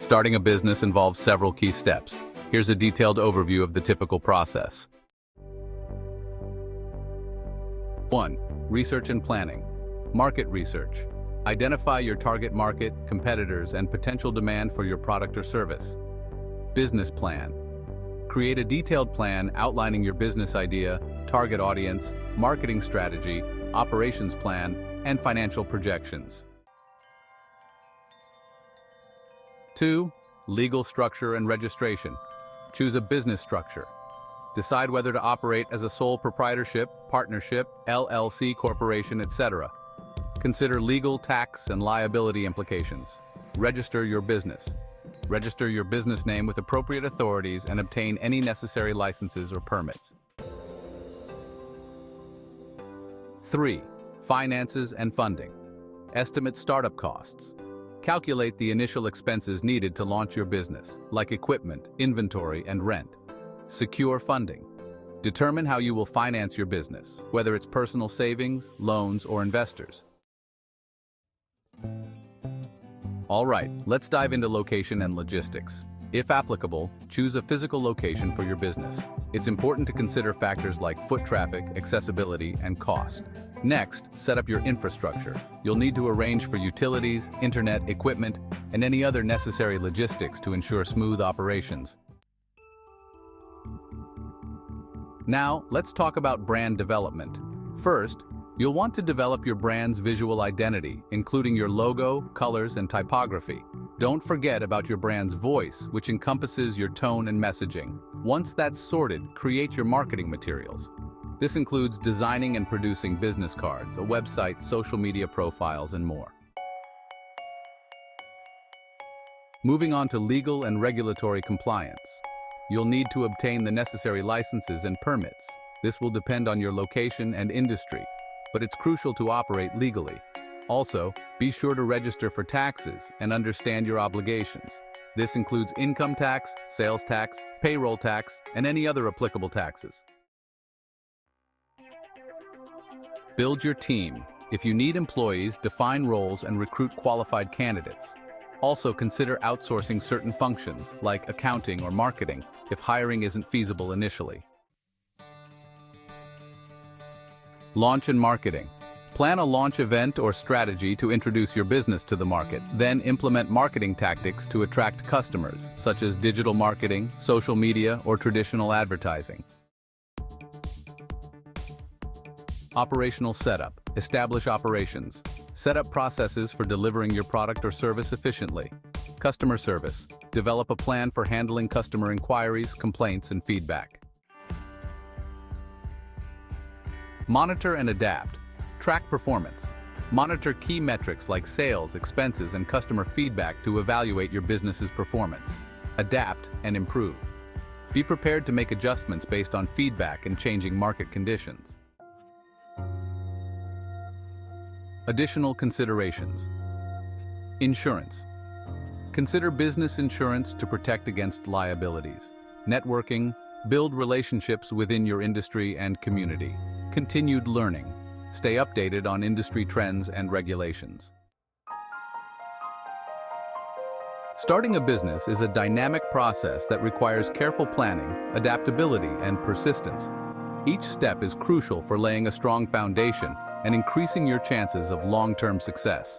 Starting a business involves several key steps. Here's a detailed overview of the typical process. 1. Research and planning. Market research. Identify your target market, competitors, and potential demand for your product or service. Business plan. Create a detailed plan outlining your business idea, target audience, marketing strategy, operations plan, and financial projections. 2. Legal structure and registration. Choose a business structure. Decide whether to operate as a sole proprietorship, partnership, LLC, corporation, etc. Consider legal, tax, and liability implications. Register your business. Register your business name with appropriate authorities and obtain any necessary licenses or permits. 3. Finances and funding. Estimate startup costs. Calculate the initial expenses needed to launch your business, like equipment, inventory, and rent. Secure funding. Determine how you will finance your business, whether it's personal savings, loans, or investors. All right, let's dive into location and logistics. If applicable, choose a physical location for your business. It's important to consider factors like foot traffic, accessibility, and cost. Next, set up your infrastructure. You'll need to arrange for utilities, internet, equipment, and any other necessary logistics to ensure smooth operations. Now, let's talk about brand development. First, you'll want to develop your brand's visual identity, including your logo, colors, and typography. Don't forget about your brand's voice, which encompasses your tone and messaging. Once that's sorted, create your marketing materials. This includes designing and producing business cards, a website, social media profiles, and more. Moving on to legal and regulatory compliance. You'll need to obtain the necessary licenses and permits. This will depend on your location and industry, but it's crucial to operate legally. Also, be sure to register for taxes and understand your obligations. This includes income tax, sales tax, payroll tax, and any other applicable taxes. Build your team. If you need employees, define roles and recruit qualified candidates. Also consider outsourcing certain functions, like accounting or marketing, if hiring isn't feasible initially. Launch and marketing. Plan a launch event or strategy to introduce your business to the market, then implement marketing tactics to attract customers, such as digital marketing, social media, or traditional advertising. Operational setup. Establish operations. Set up processes for delivering your product or service efficiently. Customer service. Develop a plan for handling customer inquiries, complaints, and feedback. Monitor and adapt. Track performance. Monitor key metrics like sales, expenses, and customer feedback to evaluate your business's performance. Adapt and improve. Be prepared to make adjustments based on feedback and changing market conditions. Additional considerations. Insurance. Consider business insurance to protect against liabilities. Networking. Build relationships within your industry and community. Continued learning. Stay updated on industry trends and regulations. Starting a business is a dynamic process that requires careful planning, adaptability, and persistence. Each step is crucial for laying a strong foundation and increasing your chances of long-term success.